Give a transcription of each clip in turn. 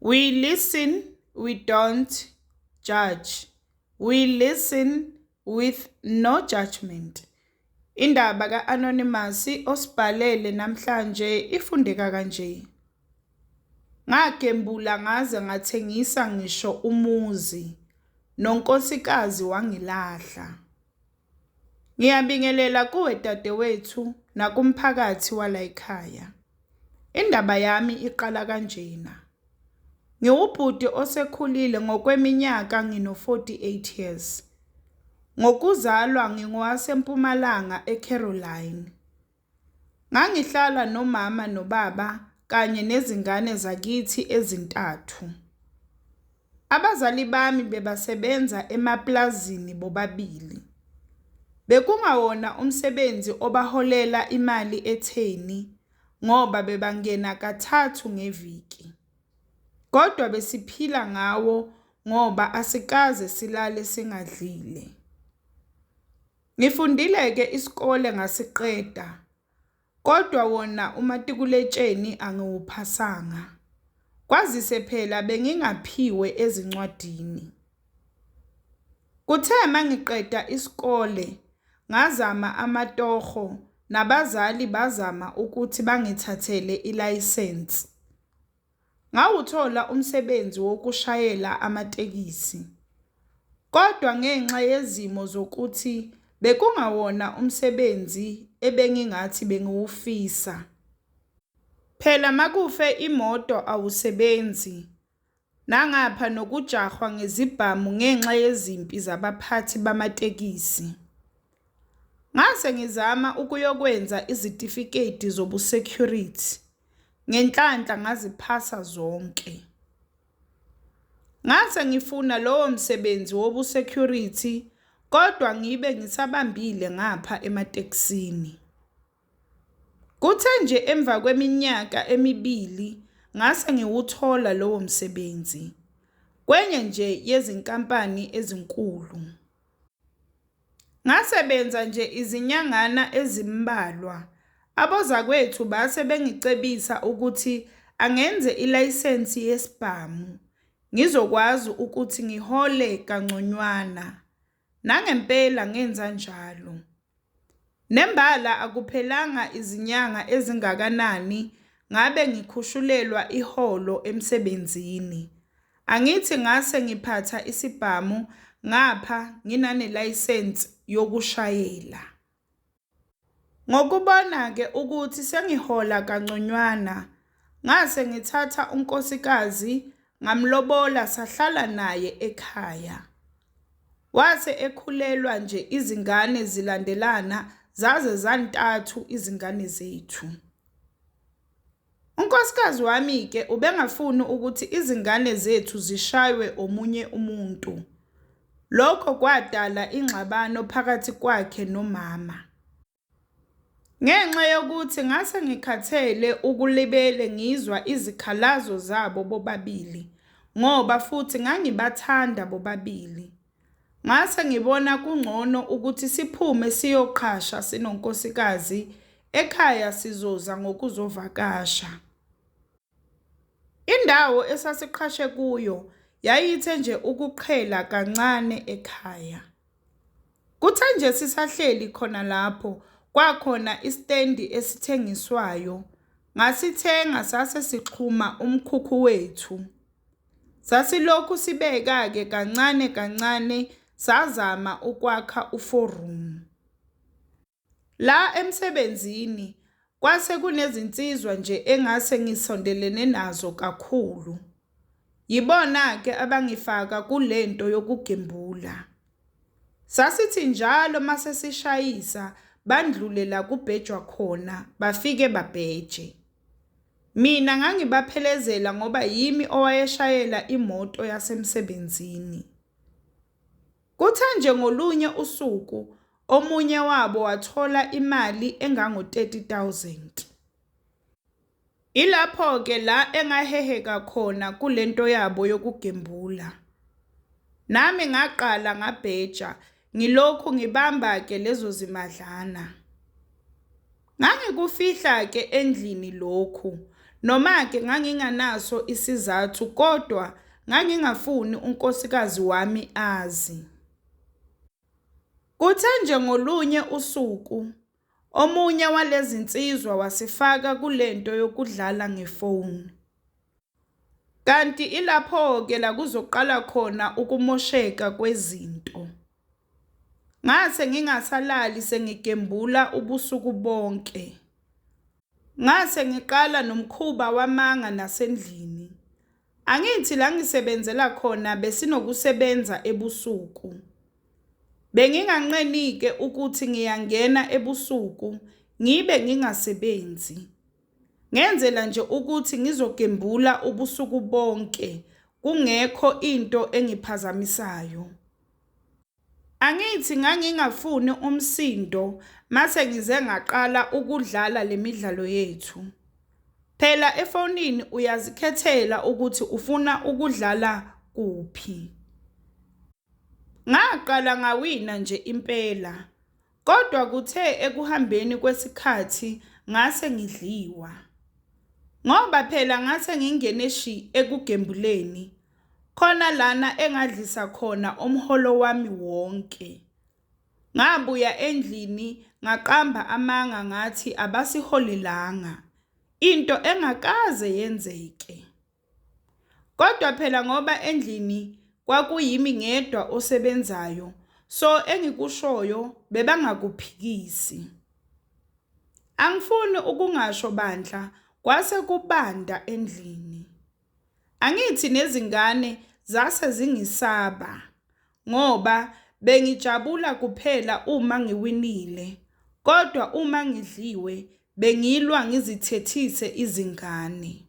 We listen, we don't judge. We listen with no judgment. Indaba ka-Anonymous osibhalele namhlanje ifundeka kanje. Ngagembula ngaze ngathengisa ngisho umuzi, nonkosikazi wangilahla. Ngiyabingelela kuwe dadewethu nakumphakathi wala ekhaya. Indaba yami iqala kanjena. Ngiwubhuti osekhulile ngokweminyaka ngino-48 years. Ngokuzalwa ngingowaseMpumalanga eCaroline. Ngangihlala nomama nobaba kanye nezingane zakithi ezintathu. Abazali bami bebasebenza emaplazini bobabili. Bekungawona umsebenzi obaholela imali etheni ngoba bebangena kathathu ngeviki. Kodwa besiphila ngawo ngoba asikaze silale singadlile. Ngifundile-ke isikole ngasiqeda, kodwa wona umatikuletsheni angiwuphasanga. Kwazise phela bengingaphiwe ezincwadini. Kuthe mangiqeda isikole, ngazama amatoho nabazali bazama ukuthi bangithathele ilayisensi. Ngawuthola umsebenzi wokushayela amatekisi. Kodwa ngenxa yezimo zokuthi bekungawona umsebenzi ebengingathi bengiwufisa. Phela makufe imoto awusebenzi. Nangapha nokujahwa ngezibhamu ngenxa yezimpi zabaphathi bamatekisi. Ngase ngizama ukuyokwenza izitifiketi zobusecurity. Ngenhlanhla ngaziphasa zonke. Ngase ngifuna lowo msebenzi wobusecurity, kodwa ngibe ngisabambile ngapha ematekisini. Kuthe nje emva kweminyaka emibili ngase ngiwuthola lowo msebenzi. Kwenye nje yezinkampani ezinkulu. Ngasebenza nje izinyangana ezimbalwa. Abozakwethu base bengicebisa ukuthi angenze ilayisensi yesibhamu, ngizokwazi ukuthi ngihole kangconywana. Nangempela ngenza njalo. Nembala akuphelanga izinyanga ezingakanani ngabe ngikhushulelwa iholo emsebenzini. Angithi ngase ngiphatha isibhamu ngapha nginanelayisensi yokushayela. Ngokubona-ke ukuthi sengihola kangconywana, ngase ngithatha unkosikazi ngamlobola sahlala naye ekhaya. Wase ekhulelwa nje izingane zilandelana zaze zantathu izingane zethu. Unkosikazi wami-ke ubengafuni ukuthi izingane zethu zishaywe omunye umuntu. Lokho kwadala ingxabano phakathi kwakhe nomama. Ngenxa yokuthi ngase ngikhathele ukulibele ngizwa izikhalazo zabo bobabili, ngoba futhi ngangibathanda bobabili. Ngase ngibona kungcono ukuthi siphume siyoqhasha sinonkosikazi, ekhaya sizoza ngokuzovakasha. Indawo esasiqhashe kuyo yayithe nje ukuqhela kancane ekhaya. Kuthe nje sisahleli khona lapho, kwakhona istendi esithengiswayo. Ngasithenga sase sixhuma umkhukhu wethu. Sasilokhu sibeka-ke kancane kancane sazama ukwakha uforum. La emsebenzini kwase kunezinsizwa nje engase ngisondelene nazo kakhulu. Yibona-ke abangifaka kulento yokugembula. Sasithi njalo mase sishayisa bandlule la kubhejwa khona, bafike babheje. Mina ngangibaphelezela ngoba yimi owayeshayela imoto yasemsebenzini. Kuthe nje ngolunye usuku omunye wabo wathola imali engango-30,000. Ilapho-ke la engaheheka khona kulento yabo yokugembula. Nami ngaqala ngabheja, ngilokhu ngibamba-ke lezo zimadlana. Ngangikufihla-ke endlini lokhu, noma-ke nganginganaso isizathu kodwa ngangingafuni unkosikazi wami azi. Kuthe nje ngolunye usuku, omunye walezi nsizwa wasifaka kulento yokudlala ngefoni. Kanti ilapho-ke la kuzoqala khona ukumosheka kwezinto. Ngase ngingasalali sengigembula ubusuku bonke. Ngase ngiqala nomkhuba wamanga nasendlini. Angithi la ngisebenzela khona besinokusebenza ebusuku. Benginganqeni-ke ukuthi ngiyangena ebusuku ngibe ngingasebenzi. Ngenzela nje ukuthi ngizogembula ubusuku bonke kungekho into engiphazamisayo. Angithi ngangingafuni umsindo mase ngize ngaqala ukudlala le midlalo yethu. Phela efonini uyazikhethela ukuthi ufuna ukudlala kuphi. Ngaqala ngawina nje impela, kodwa kuthe ekuhambeni kwesikhathi ngase ngidliwa. Ngoba phela ngase ngingene shi ekugembuleni, khona lana engadlisa khona umholo wami wonke. Ngabuya endlini ngaqamba amanga ngathi abasiholelanga, into engakaze yenzeke. Kodwa phela ngoba endlini kwakuyimi ngedwa osebenzayo, so engikushoyo bebangakuphikisi. Angifuni ukungasho bandla, kwase kubanda endlini. Angithi nezingane zase zingisaba ngoba bengijabula kuphela uma ngiwinile, kodwa uma ngidliwe bengilwa ngizithethise izingane.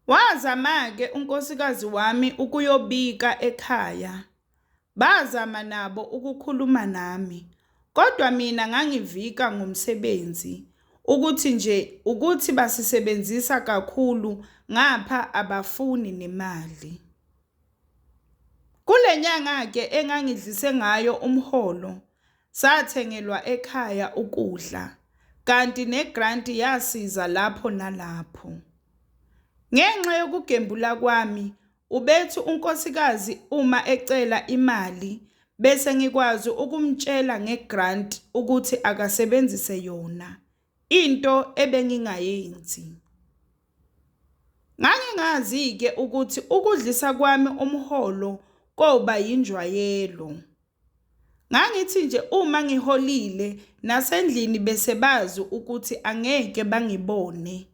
Wazama-ke unkosikazi wami ukuyobika ekhaya. Bazama nabo ukukhuluma nami, kodwa mina ngangivika ngomsebenzi ukuthi basisebenzisa kakhulu ngapha abafuni nemali. Kule nyanga-ke engangidlise ngayo umholo, sathengelwa ekhaya ukudla, kanti negranti yasiza lapho nalapho. Ngenxa yokugembula kwami, ubethi unkosikazi uma ecela imali, bese ngikwazi ukumtshela ngegranti ukuthi akasebenzise yona, into ebengingayenzi. Ngangingazi-ke ukuthi ukudlisa kwami umholo koba yinjwayelo. Ngangithi nje uma ngiholile nasendlini bese bazi ukuthi angeke bangibone.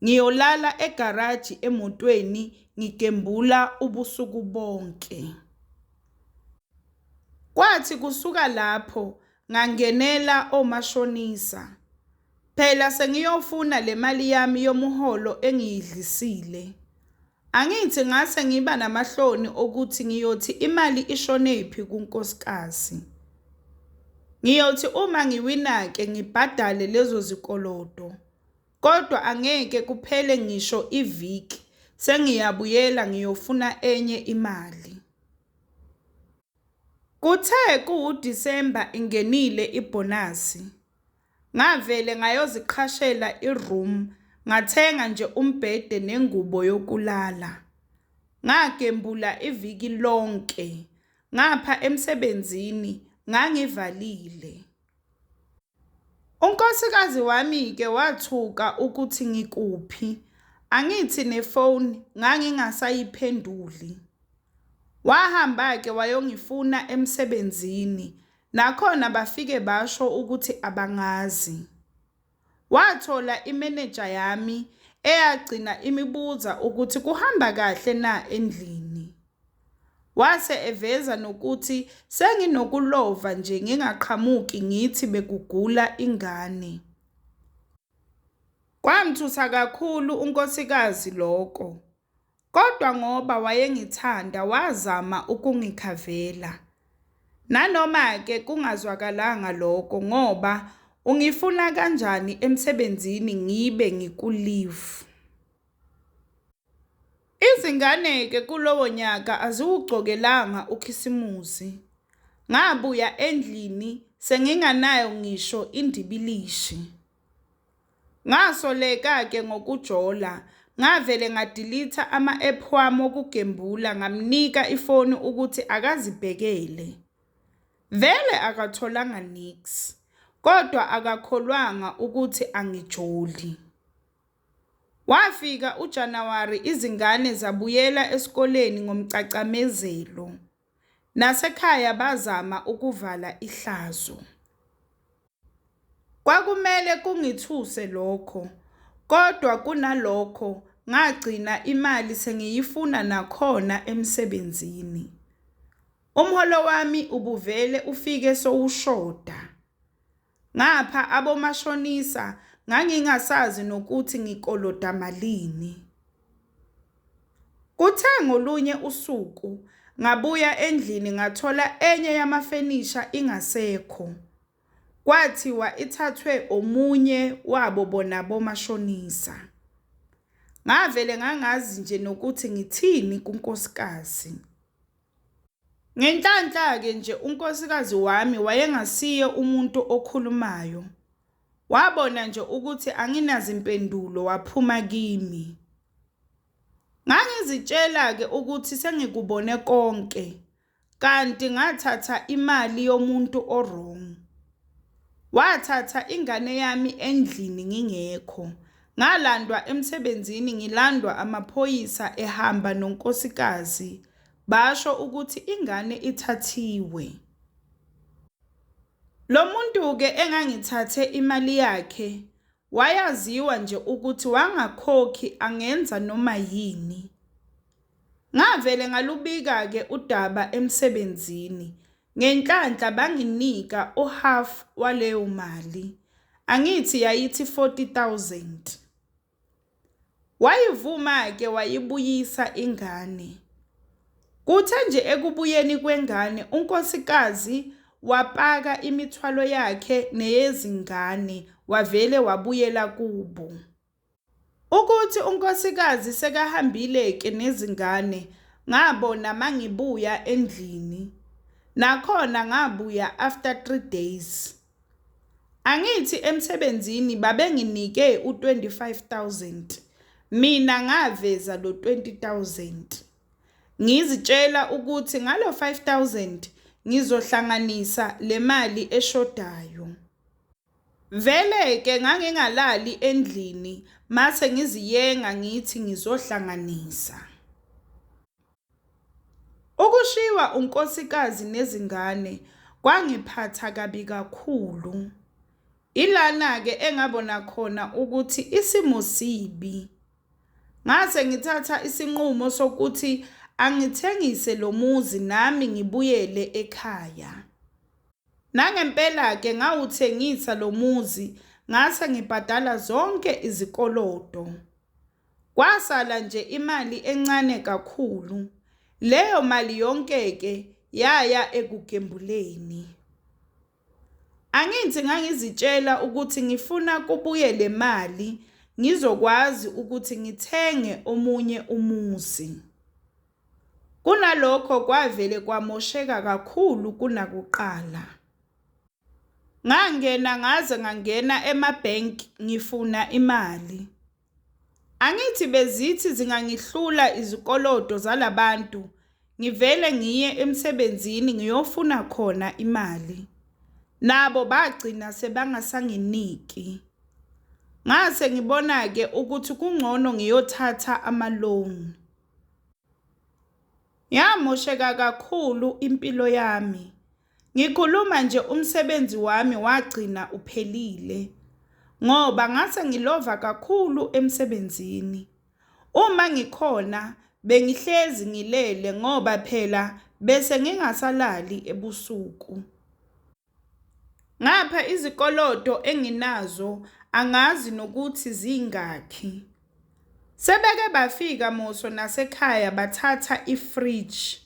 Ngiyolala egaraji emotweni ngigembula ubusuku bonke. Kwathi kusuka lapho ngangenela omashonisa. Phela sengiyofuna le mali yami yomuholo engiyidlisile. Angithi ngase ngiba namahloni ukuthi ngiyothi imali ishonephi kunkosikazi. Ngiyothi uma ngiwina-ke ngibhadale lezo zikolodo. Kodwa angeke kuphele ngisho iviki sengiyabuyela ngiyofuna enye imali. Kuthe kuDisemba ingenile ibhonasi. Ngavele ngayoziqhashela iroom, ngathenga nje umbhede nengubo yokulala. Ngagembula iviki lonke, ngapha emsebenzini ngangivalile. Unkosikazi wami-ke wathuka ukuthi ngikuphi, angithi nefoni ngangingasayiphenduli. Wahamba-ke wayongifuna emsebenzini, nakhona bafike basho ukuthi abangazi. Wathola imeneja yami eyagcina imibuza ukuthi kuhamba kahle na endlini. Wase eveza nokuthi senginokulova nje ngingaqhamuki ngithi bekugula ingane. Kwamthusa kakhulu unkosikazi lokho, kodwa ngoba wayengithanda wazama ukungikhavela. Nanoma-ke kungazwakalanga lokho ngoba ungifuna kanjani emsebenzini ngibe ngiku-leave. Izingane-ke kulowo nyaka aziwugcokelanga ukhisimusi. Ngabuya endlini senginganayo ngisho indibilishi. Ngasoleka-ke ngokujola, ngavele ngadilitha ama-app wami wokugembula ngamnika ifoni ukuthi akazibhekele. Vele akatholanga nix, kodwa akakholwanga ukuthi angijoli. Wafika uJanuwari izingane zabuyela esikoleni ngomcacamezelo. Nasekhaya bazama ukuvala ihlazo. Kwakumele kungithuse lokho, kodwa kunalokho ngagcina imali sengiyifuna nakhona emsebenzini. Umholo wami ubuvele ufike sowushoda. Ngapha abomashonisa ngangingasazi nokuthi ngikoloda malini. Kuthe ngolunye usuku ngabuya endlini ngathola enye yamafenisha ingasekho. Kwathiwa ithathwe omunye wabo bona bomashonisa. Ngavele ngangazi nje nokuthi ngithini kunkosikazi. Ngenhlanhla-ke nje unkosikazi wami wayengasiye umuntu okhulumayo. Wabona nje ukuthi anginazimpendulo waphuma kimi. Ngangizitshela-ke ukuthi sengikubone konke, kanti ngathatha imali yomuntu orong. Wathatha ingane yami endlini ngingekho. Ngalandwa emsebenzini ngilandwa amaphoyisa ehamba nonkosikazi. Basho ukuthi ingane ithathiwe. Lo muntu-ke engangithathe imali yakhe wayaziwa nje ukuthi wangakhokhi angenza noma yini. Ngavele ngalubika-ke udaba emsebenzini. Ngenhlanhla banginika uhalf waleyo mali. Angithi yayithi 40,000. Wayivuma-ke wayibuyisa ingane. Kuthe nje ekubuyeni kwengane unkosikazi wapaka imithwalo yakhe neyezingane wavele wabuyela kubo. Ukuthi unkosikazi sekahambile-ke nezingane ngabona mangibuya endlini. Nakhona ngabuya after 3 days. Angithi emsebenzini babenginike u25,000. Mina ngaveza lo 20,000. Ngizitshela ukuthi ngalo 5,000 ngizohlanganisa le mali eshodayo. Vele-ke ngangingalali endlini mase ngiziyenga ngithi ngizohlanganisa. Ukushiwa unkosikazi nezingane kwangiphatha kabi kakhulu. Ilana-ke engabona khona ukuthi isimo sibi. Ngase ngithatha isinqumo sokuthi angithengise lo muzi nami ngibuyele ekhaya. Nangempela-ke ngawuthengisa lo muzi ngase ngibhadala zonke izikolodo. Kwasala nje imali encane kakhulu. Leyo mali yonke-ke yaya ekugembuleni. Angithi ngangizitshela ukuthi ngifuna kubuye le mali ngizokwazi ukuthi ngithenge omunye umuzi. Kunalokho kwavele kwamosheka kakhulu kunakuqala. Ngangena emabhenki ngifuna imali. Angithi bezithi zingangihlula izikolodo zalabantu, ngivele ngiye emsebenzini ngiyofuna khona imali. Nabo bagcina sebangasanginiki. Ngase ngibona-ke ukuthi kungcono ngiyothatha ama-loan. Yamosheka kakhulu impilo yami. Ngikhuluma nje umsebenzi wami wagcina uphelile. Ngoba ngase ngilova kakhulu emsebenzini. Uma ngikhona bengihlezi ngilele ngoba phela bese ngingasalali ebusuku. Ngapha izikolodo enginazo angazi nokuthi zingakhi. Sebeke bafika moso nasekhaya bathatha ifridge.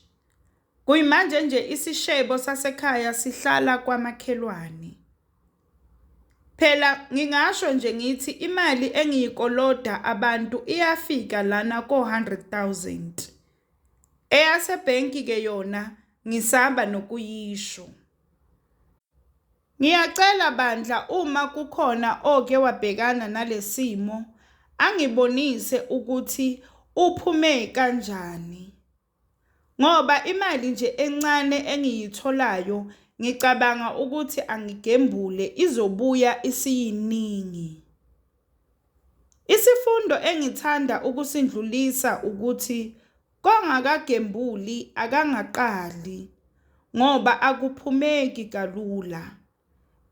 Kuyimanje nje isishebo sasekhaya sihlala kwamakhelwane. Phela ngingasho nje ngithi imali engiyikoloda abantu iyafika lana ko-100,000. Eyasebhenki-ke yona ngisaba nokuyisho. Ngiyacela bandla uma kukhona oke wabhekana nalesimo angibonise ukuthi uphume kanjani. Ngoba imali nje encane engiyitholayo ngicabanga ukuthi angigembule izobuya isiyiningi. Isifundo engithanda ukusindlulisa ukuthi kongakagembuli akangaqali ngoba akuphumeki kalula.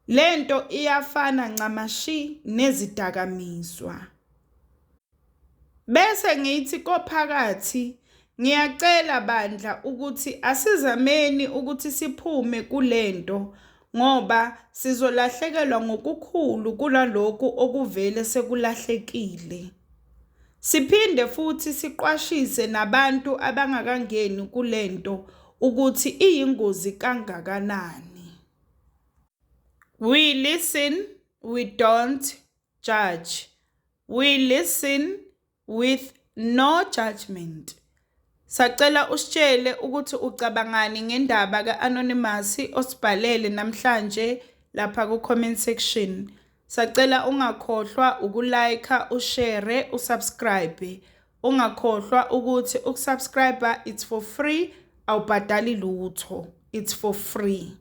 Lento iyafana ncamashi nezidakamizwa. Bese ngithi kophakathi ngiyacela bandla ukuthi asizameni ukuthi siphume kulento ngoba sizolahlekelwa ngokukhulu kulalokhu okuvele sekulahlekile. Siphinde futhi siqwashise nabantu abangakangeni kulento ukuthi iyingozi kangakanani. We listen, we don't judge. We listen with no judgment. Sacela usitshele ukuthi ucabangani ngendaba ka-Anonymous osibhalele namhlanje lapha ku-comment section. Sacela ungakhohlwa ukulike, ushare, usubscribe. Ungakhohlwa ukuthi ukusubscribe it's for free, awubhadali lutho. It's for free.